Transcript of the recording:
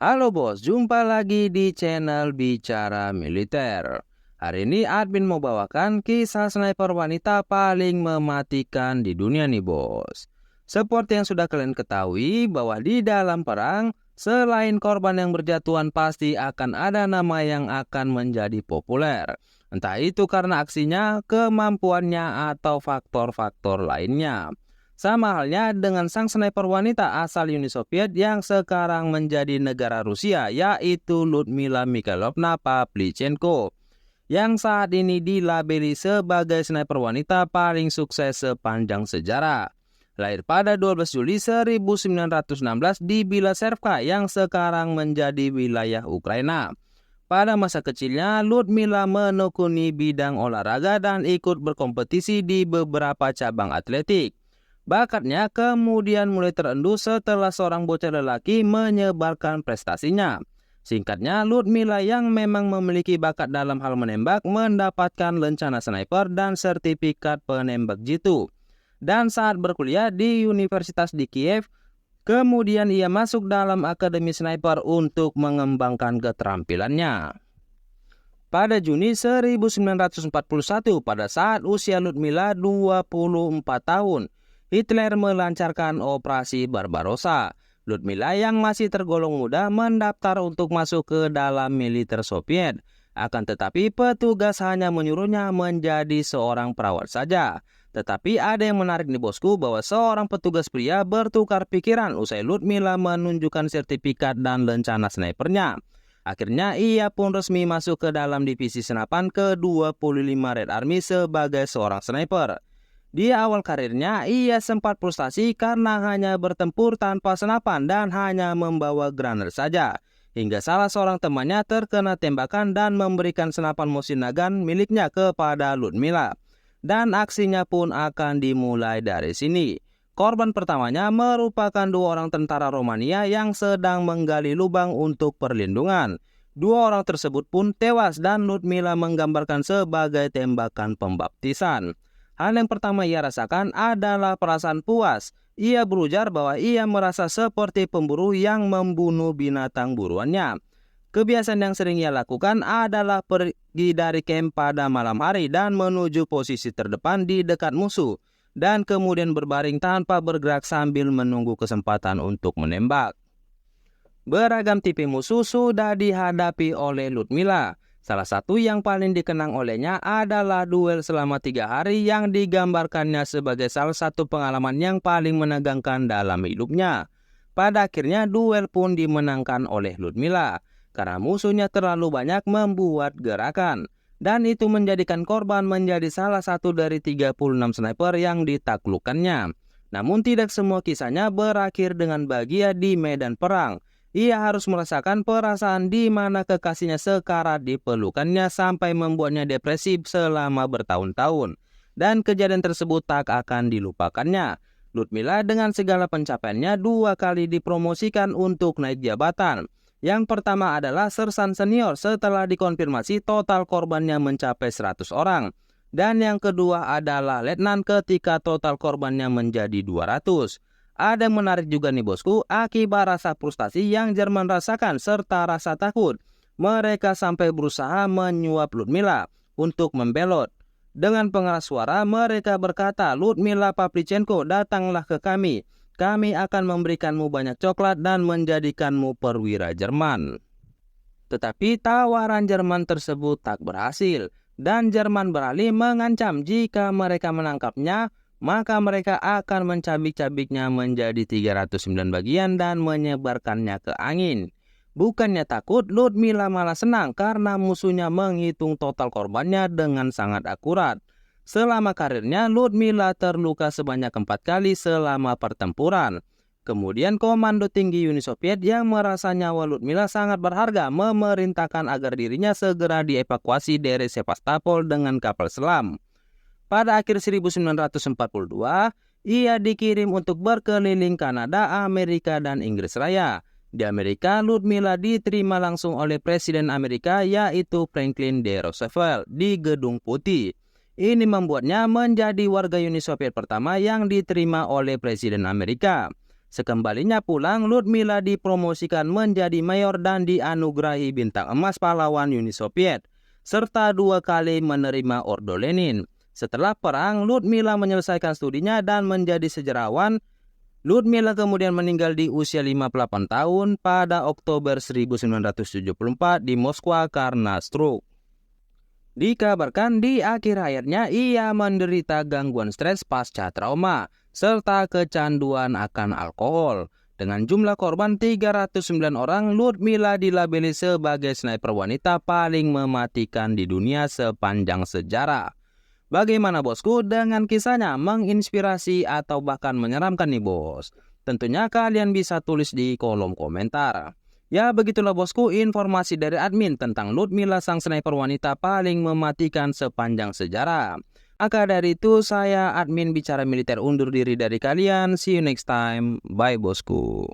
Halo bos, jumpa lagi di channel Bicara Militer. Hari ini admin mau bawakan kisah sniper wanita paling mematikan di dunia nih bos. Seperti yang sudah kalian ketahui bahwa di dalam perang, selain korban yang berjatuhan pasti akan ada nama yang akan menjadi populer. Entah itu karena aksinya, kemampuannya, atau faktor-faktor lainnya. Sama halnya dengan sang sniper wanita asal Uni Soviet yang sekarang menjadi negara Rusia, yaitu Ludmila Mikhailovna Pavlichenko, yang saat ini dilabeli sebagai sniper wanita paling sukses sepanjang sejarah. Lahir pada 12 Juli 1916 di Bilaservka yang sekarang menjadi wilayah Ukraina. Pada masa kecilnya, Ludmila menekuni bidang olahraga dan ikut berkompetisi di beberapa cabang atletik. Bakatnya kemudian mulai terendus setelah seorang bocah lelaki menyebarkan prestasinya. Singkatnya, Ludmila yang memang memiliki bakat dalam hal menembak mendapatkan lencana sniper dan sertifikat penembak jitu. Dan saat berkuliah di Universitas di Kiev, kemudian ia masuk dalam Akademi Sniper untuk mengembangkan keterampilannya. Pada Juni 1941, pada saat usia Ludmila 24 tahun, Hitler melancarkan operasi Barbarossa. Ludmila yang masih tergolong muda mendaftar untuk masuk ke dalam militer Soviet. Akan tetapi petugas hanya menyuruhnya menjadi seorang perawat saja. Tetapi ada yang menarik nih bosku, bahwa seorang petugas pria bertukar pikiran usai Ludmila menunjukkan sertifikat dan lencana snipernya. Akhirnya ia pun resmi masuk ke dalam divisi senapan ke-25 Red Army sebagai seorang sniper. Di awal karirnya, ia sempat frustasi karena hanya bertempur tanpa senapan dan hanya membawa granat saja. Hingga salah seorang temannya terkena tembakan dan memberikan senapan Mosin Nagant miliknya kepada Ludmila. Dan aksinya pun akan dimulai dari sini. Korban pertamanya merupakan dua orang tentara Romania yang sedang menggali lubang untuk perlindungan. Dua orang tersebut pun tewas dan Ludmila menggambarkan sebagai tembakan pembaptisan. Hal yang pertama ia rasakan adalah perasaan puas. Ia berujar bahwa ia merasa seperti pemburu yang membunuh binatang buruannya. Kebiasaan yang sering ia lakukan adalah pergi dari camp pada malam hari dan menuju posisi terdepan di dekat musuh, dan kemudian berbaring tanpa bergerak sambil menunggu kesempatan untuk menembak. Beragam tipe musuh sudah dihadapi oleh Ludmila. Salah satu yang paling dikenang olehnya adalah duel selama 3 hari yang digambarkannya sebagai salah satu pengalaman yang paling menegangkan dalam hidupnya. Pada akhirnya duel pun dimenangkan oleh Ludmila karena musuhnya terlalu banyak membuat gerakan. Dan itu menjadikan korban menjadi salah satu dari 36 sniper yang ditaklukkannya. Namun tidak semua kisahnya berakhir dengan bahagia di medan perang. Ia harus merasakan perasaan di mana kekasihnya sekarat di pelukannya sampai membuatnya depresi selama bertahun-tahun. Dan kejadian tersebut tak akan dilupakannya. Ludmila dengan segala pencapaiannya 2 kali dipromosikan untuk naik jabatan. Yang pertama adalah sersan senior setelah dikonfirmasi total korbannya mencapai 100 orang. Dan yang kedua adalah letnan ketika total korbannya menjadi 200. Ada yang menarik juga nih bosku, akibat rasa frustasi yang Jerman rasakan serta rasa takut, mereka sampai berusaha menyuap Ludmila untuk membelot. Dengan pengeras suara mereka berkata, "Ludmila Pavlichenko, datanglah ke kami. Kami akan memberikanmu banyak coklat dan menjadikanmu perwira Jerman." Tetapi tawaran Jerman tersebut tak berhasil, dan Jerman beralih mengancam jika mereka menangkapnya, maka mereka akan mencabik-cabiknya menjadi 309 bagian dan menyebarkannya ke angin. Bukannya takut, Ludmila malah senang karena musuhnya menghitung total korbannya dengan sangat akurat. Selama karirnya, Ludmila terluka sebanyak 4 kali selama pertempuran. Kemudian Komando Tinggi Uni Soviet yang merasa nyawa Ludmila sangat berharga memerintahkan agar dirinya segera dievakuasi dari Sevastopol dengan kapal selam. Pada akhir 1942, ia dikirim untuk berkeliling Kanada, Amerika, dan Inggris Raya. Di Amerika, Ludmila diterima langsung oleh Presiden Amerika yaitu Franklin D. Roosevelt di Gedung Putih. Ini membuatnya menjadi warga Uni Soviet pertama yang diterima oleh Presiden Amerika. Sekembalinya pulang, Ludmila dipromosikan menjadi mayor dan dianugerahi bintang emas pahlawan Uni Soviet, serta 2 kali menerima Ordo Lenin. Setelah perang, Ludmila menyelesaikan studinya dan menjadi sejarawan. Ludmila kemudian meninggal di usia 58 tahun pada Oktober 1974 di Moskwa karena stroke. Dikabarkan di akhir hayatnya ia menderita gangguan stres pasca trauma serta kecanduan akan alkohol. Dengan jumlah korban 309 orang, Ludmila dilabeli sebagai sniper wanita paling mematikan di dunia sepanjang sejarah. Bagaimana bosku dengan kisahnya, menginspirasi atau bahkan menyeramkan nih bos? Tentunya kalian bisa tulis di kolom komentar. Ya begitulah bosku informasi dari admin tentang Ludmila sang sniper wanita paling mematikan sepanjang sejarah. Maka dari itu saya admin bicara militer undur diri dari kalian. See you next time. Bye bosku.